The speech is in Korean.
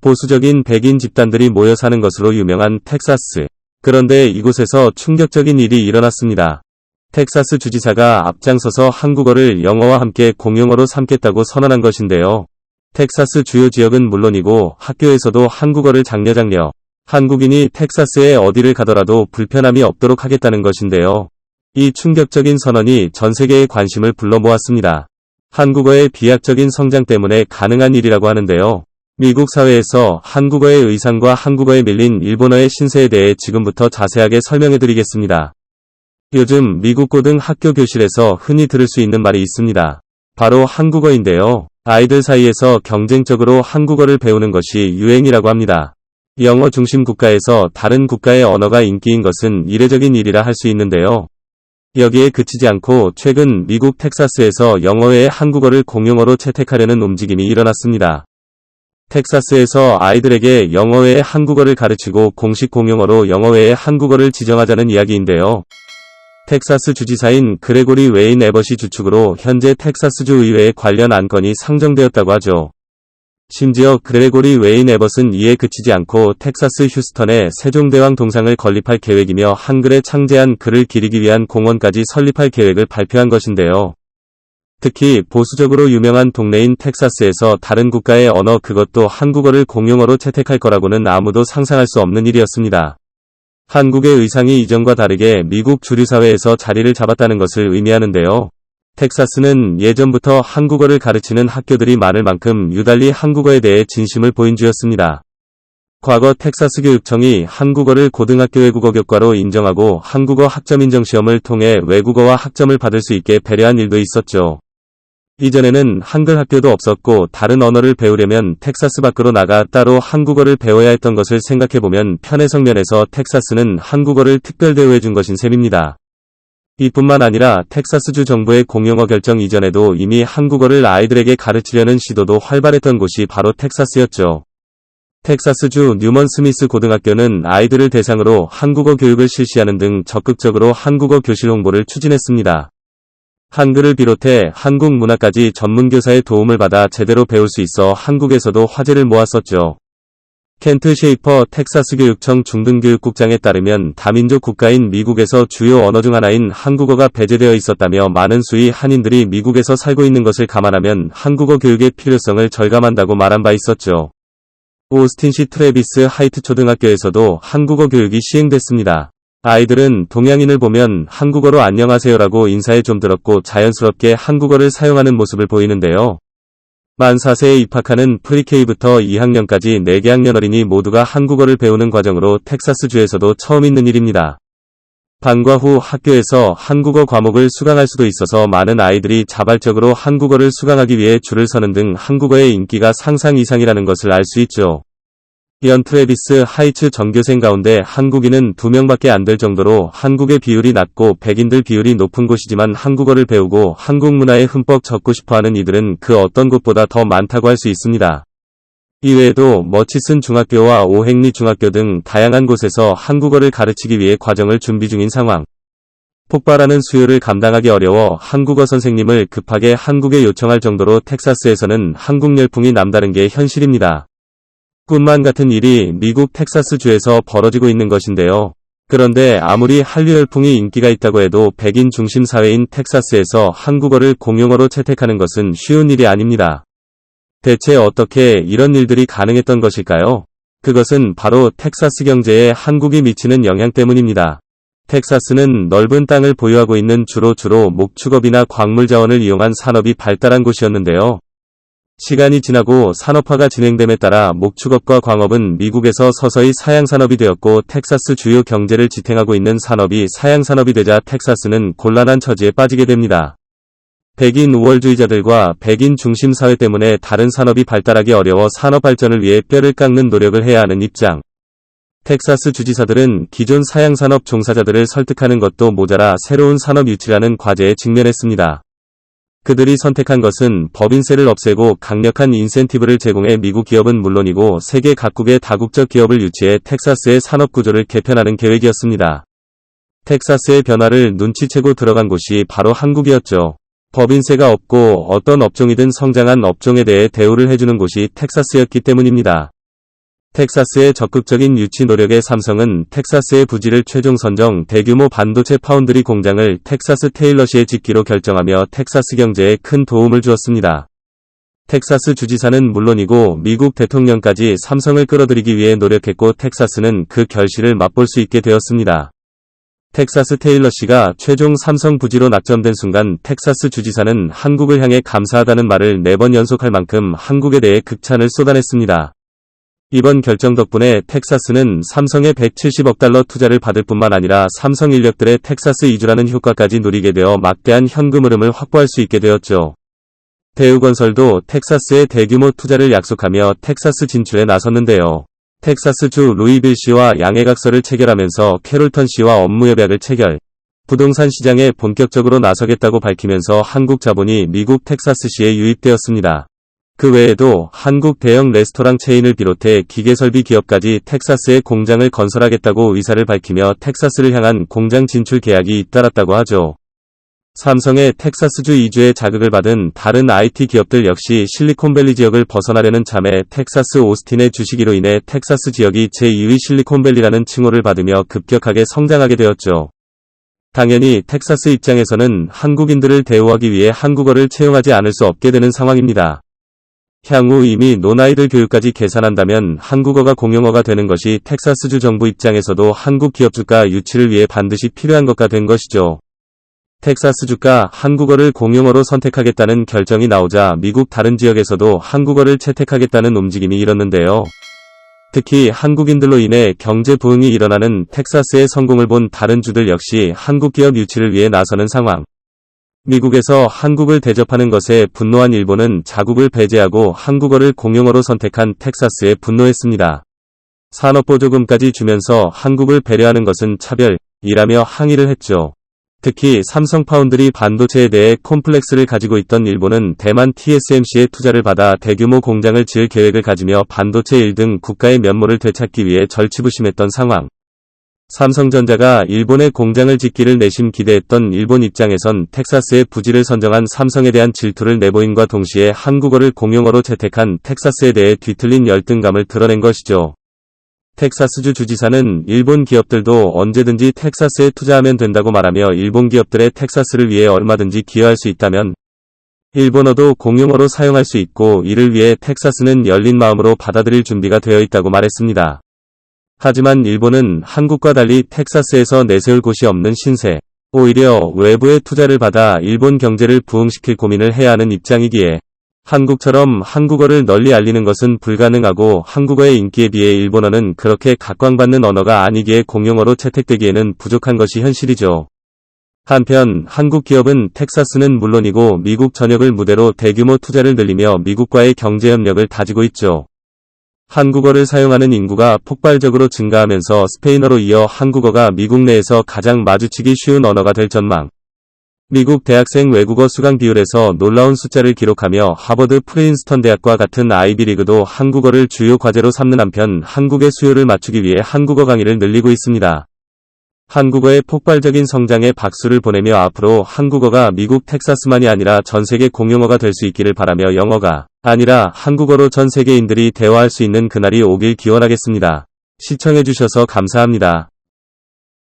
보수적인 백인 집단들이 모여 사는 것으로 유명한 텍사스. 그런데 이곳에서 충격적인 일이 일어났습니다. 텍사스 주지사가 앞장서서 한국어를 영어와 함께 공용어로 삼겠다고 선언한 것인데요. 텍사스 주요 지역은 물론이고 학교에서도 한국어를 장려장려. 한국인이 텍사스에 어디를 가더라도 불편함이 없도록 하겠다는 것인데요. 이 충격적인 선언이 전 세계의 관심을 불러 모았습니다. 한국어의 비약적인 성장 때문에 가능한 일이라고 하는데요. 미국 사회에서 한국어의 의상과 한국어에 밀린 일본어의 신세에 대해 지금부터 자세하게 설명해드리겠습니다. 요즘 미국 고등 학교 교실에서 흔히 들을 수 있는 말이 있습니다. 바로 한국어인데요. 아이들 사이에서 경쟁적으로 한국어를 배우는 것이 유행이라고 합니다. 영어 중심 국가에서 다른 국가의 언어가 인기인 것은 이례적인 일이라 할 수 있는데요. 여기에 그치지 않고 최근 미국 텍사스에서 영어 외에 한국어를 공용어로 채택하려는 움직임이 일어났습니다. 텍사스에서 아이들에게 영어 외에 한국어를 가르치고 공식 공용어로 영어 외에 한국어를 지정하자는 이야기인데요. 텍사스 주지사인 그레고리 웨인 에벗이 주축으로 현재 텍사스주 의회에 관련 안건이 상정되었다고 하죠. 심지어 그레고리 웨인 에벗은 이에 그치지 않고 텍사스 휴스턴에 세종대왕 동상을 건립할 계획이며 한글에 창제한 글을 기리기 위한 공원까지 설립할 계획을 발표한 것인데요. 특히 보수적으로 유명한 동네인 텍사스에서 다른 국가의 언어 그것도 한국어를 공용어로 채택할 거라고는 아무도 상상할 수 없는 일이었습니다. 한국의 의상이 이전과 다르게 미국 주류사회에서 자리를 잡았다는 것을 의미하는데요. 텍사스는 예전부터 한국어를 가르치는 학교들이 많을 만큼 유달리 한국어에 대해 진심을 보인 주였습니다. 과거 텍사스 교육청이 한국어를 고등학교 외국어 교과로 인정하고 한국어 학점 인정 시험을 통해 외국어와 학점을 받을 수 있게 배려한 일도 있었죠. 이전에는 한글 학교도 없었고 다른 언어를 배우려면 텍사스 밖으로 나가 따로 한국어를 배워야 했던 것을 생각해보면 편해성 면에서 텍사스는 한국어를 특별 대우해준 것인 셈입니다. 이뿐만 아니라 텍사스주 정부의 공용어 결정 이전에도 이미 한국어를 아이들에게 가르치려는 시도도 활발했던 곳이 바로 텍사스였죠. 텍사스주 뉴먼 스미스 고등학교는 아이들을 대상으로 한국어 교육을 실시하는 등 적극적으로 한국어 교실 홍보를 추진했습니다. 한글을 비롯해 한국 문화까지 전문교사의 도움을 받아 제대로 배울 수 있어 한국에서도 화제를 모았었죠. 켄트 셰이퍼 텍사스 교육청 중등교육국장에 따르면 다민족 국가인 미국에서 주요 언어 중 하나인 한국어가 배제되어 있었다며 많은 수의 한인들이 미국에서 살고 있는 것을 감안하면 한국어 교육의 필요성을 절감한다고 말한 바 있었죠. 오스틴시 트래비스 하이트 초등학교에서도 한국어 교육이 시행됐습니다. 아이들은 동양인을 보면 한국어로 안녕하세요라고 인사에 좀 들었고 자연스럽게 한국어를 사용하는 모습을 보이는데요. 만 4세에 입학하는 프리K부터 2학년까지 4개 학년 어린이 모두가 한국어를 배우는 과정으로 텍사스주에서도 처음 있는 일입니다. 방과 후 학교에서 한국어 과목을 수강할 수도 있어서 많은 아이들이 자발적으로 한국어를 수강하기 위해 줄을 서는 등 한국어의 인기가 상상 이상이라는 것을 알 수 있죠. 연 트래비스 하이츠 전교생 가운데 한국인은 2명밖에 안 될 정도로 한국의 비율이 낮고 백인들 비율이 높은 곳이지만 한국어를 배우고 한국 문화에 흠뻑 젖고 싶어하는 이들은 그 어떤 곳보다 더 많다고 할 수 있습니다. 이외에도 머치슨 중학교와 오행리 중학교 등 다양한 곳에서 한국어를 가르치기 위해 과정을 준비 중인 상황. 폭발하는 수요를 감당하기 어려워 한국어 선생님을 급하게 한국에 요청할 정도로 텍사스에서는 한국 열풍이 남다른 게 현실입니다. 꿈만 같은 일이 미국 텍사스주에서 벌어지고 있는 것인데요. 그런데 아무리 한류 열풍이 인기가 있다고 해도 백인 중심 사회인 텍사스에서 한국어를 공용어로 채택하는 것은 쉬운 일이 아닙니다. 대체 어떻게 이런 일들이 가능했던 것일까요? 그것은 바로 텍사스 경제에 한국이 미치는 영향 때문입니다. 텍사스는 넓은 땅을 보유하고 있는 주로 목축업이나 광물 자원을 이용한 산업이 발달한 곳이었는데요. 시간이 지나고 산업화가 진행됨에 따라 목축업과 광업은 미국에서 서서히 사양산업이 되었고 텍사스 주요 경제를 지탱하고 있는 산업이 사양산업이 되자 텍사스는 곤란한 처지에 빠지게 됩니다. 백인 우월주의자들과 백인 중심 사회 때문에 다른 산업이 발달하기 어려워 산업 발전을 위해 뼈를 깎는 노력을 해야 하는 입장. 텍사스 주지사들은 기존 사양산업 종사자들을 설득하는 것도 모자라 새로운 산업 유치라는 과제에 직면했습니다. 그들이 선택한 것은 법인세를 없애고 강력한 인센티브를 제공해 미국 기업은 물론이고 세계 각국의 다국적 기업을 유치해 텍사스의 산업 구조를 개편하는 계획이었습니다. 텍사스의 변화를 눈치채고 들어간 곳이 바로 한국이었죠. 법인세가 없고 어떤 업종이든 성장한 업종에 대해 대우를 해주는 곳이 텍사스였기 때문입니다. 텍사스의 적극적인 유치 노력에 삼성은 텍사스의 부지를 최종 선정 대규모 반도체 파운드리 공장을 텍사스 테일러시에 짓기로 결정하며 텍사스 경제에 큰 도움을 주었습니다. 텍사스 주지사는 물론이고 미국 대통령까지 삼성을 끌어들이기 위해 노력했고 텍사스는 그 결실을 맛볼 수 있게 되었습니다. 텍사스 테일러시가 최종 삼성 부지로 낙점된 순간 텍사스 주지사는 한국을 향해 감사하다는 말을 4번 연속할 만큼 한국에 대해 극찬을 쏟아냈습니다. 이번 결정 덕분에 텍사스는 삼성의 170억 달러 투자를 받을 뿐만 아니라 삼성 인력들의 텍사스 이주라는 효과까지 누리게 되어 막대한 현금 흐름을 확보할 수 있게 되었죠. 대우건설도 텍사스에 대규모 투자를 약속하며 텍사스 진출에 나섰는데요. 텍사스주 루이빌시와 양해각서를 체결하면서 캐롤턴 씨와 업무 협약을 체결, 부동산 시장에 본격적으로 나서겠다고 밝히면서 한국 자본이 미국 텍사스시에 유입되었습니다. 그 외에도 한국 대형 레스토랑 체인을 비롯해 기계설비 기업까지 텍사스에 공장을 건설하겠다고 의사를 밝히며 텍사스를 향한 공장 진출 계약이 잇따랐다고 하죠. 삼성의 텍사스주 이주에 자극을 받은 다른 IT 기업들 역시 실리콘밸리 지역을 벗어나려는 참에 텍사스 오스틴의 주시기로 인해 텍사스 지역이 제2의 실리콘밸리라는 칭호를 받으며 급격하게 성장하게 되었죠. 당연히 텍사스 입장에서는 한국인들을 대우하기 위해 한국어를 채용하지 않을 수 없게 되는 상황입니다. 향후 이미 노나이들 교육까지 계산한다면 한국어가 공용어가 되는 것이 텍사스주 정부 입장에서도 한국 기업 주가 유치를 위해 반드시 필요한 것가 된 것이죠. 텍사스주가 한국어를 공용어로 선택하겠다는 결정이 나오자 미국 다른 지역에서도 한국어를 채택하겠다는 움직임이 일었는데요. 특히 한국인들로 인해 경제 부흥이 일어나는 텍사스의 성공을 본 다른 주들 역시 한국 기업 유치를 위해 나서는 상황. 미국에서 한국을 대접하는 것에 분노한 일본은 자국을 배제하고 한국어를 공용어로 선택한 텍사스에 분노했습니다. 산업보조금까지 주면서 한국을 배려하는 것은 차별이라며 항의를 했죠. 특히 삼성 파운드리 반도체에 대해 콤플렉스를 가지고 있던 일본은 대만 TSMC의 투자를 받아 대규모 공장을 지을 계획을 가지며 반도체 일 등 국가의 면모를 되찾기 위해 절치부심했던 상황. 삼성전자가 일본에 공장을 짓기를 내심 기대했던 일본 입장에선 텍사스의 부지를 선정한 삼성에 대한 질투를 내보임과 동시에 한국어를 공용어로 채택한 텍사스에 대해 뒤틀린 열등감을 드러낸 것이죠. 텍사스주 주지사는 일본 기업들도 언제든지 텍사스에 투자하면 된다고 말하며 일본 기업들의 텍사스를 위해 얼마든지 기여할 수 있다면 일본어도 공용어로 사용할 수 있고 이를 위해 텍사스는 열린 마음으로 받아들일 준비가 되어 있다고 말했습니다. 하지만 일본은 한국과 달리 텍사스에서 내세울 곳이 없는 신세, 오히려 외부의 투자를 받아 일본 경제를 부흥시킬 고민을 해야 하는 입장이기에 한국처럼 한국어를 널리 알리는 것은 불가능하고 한국어의 인기에 비해 일본어는 그렇게 각광받는 언어가 아니기에 공용어로 채택되기에는 부족한 것이 현실이죠. 한편 한국 기업은 텍사스는 물론이고 미국 전역을 무대로 대규모 투자를 늘리며 미국과의 경제협력을 다지고 있죠. 한국어를 사용하는 인구가 폭발적으로 증가하면서 스페인어로 이어 한국어가 미국 내에서 가장 마주치기 쉬운 언어가 될 전망. 미국 대학생 외국어 수강 비율에서 놀라운 숫자를 기록하며 하버드 프린스턴 대학과 같은 아이비리그도 한국어를 주요 과제로 삼는 한편 한국의 수요를 맞추기 위해 한국어 강의를 늘리고 있습니다. 한국어의 폭발적인 성장에 박수를 보내며 앞으로 한국어가 미국 텍사스만이 아니라 전 세계 공용어가 될 수 있기를 바라며 영어가 아니라 한국어로 전 세계인들이 대화할 수 있는 그날이 오길 기원하겠습니다. 시청해주셔서 감사합니다.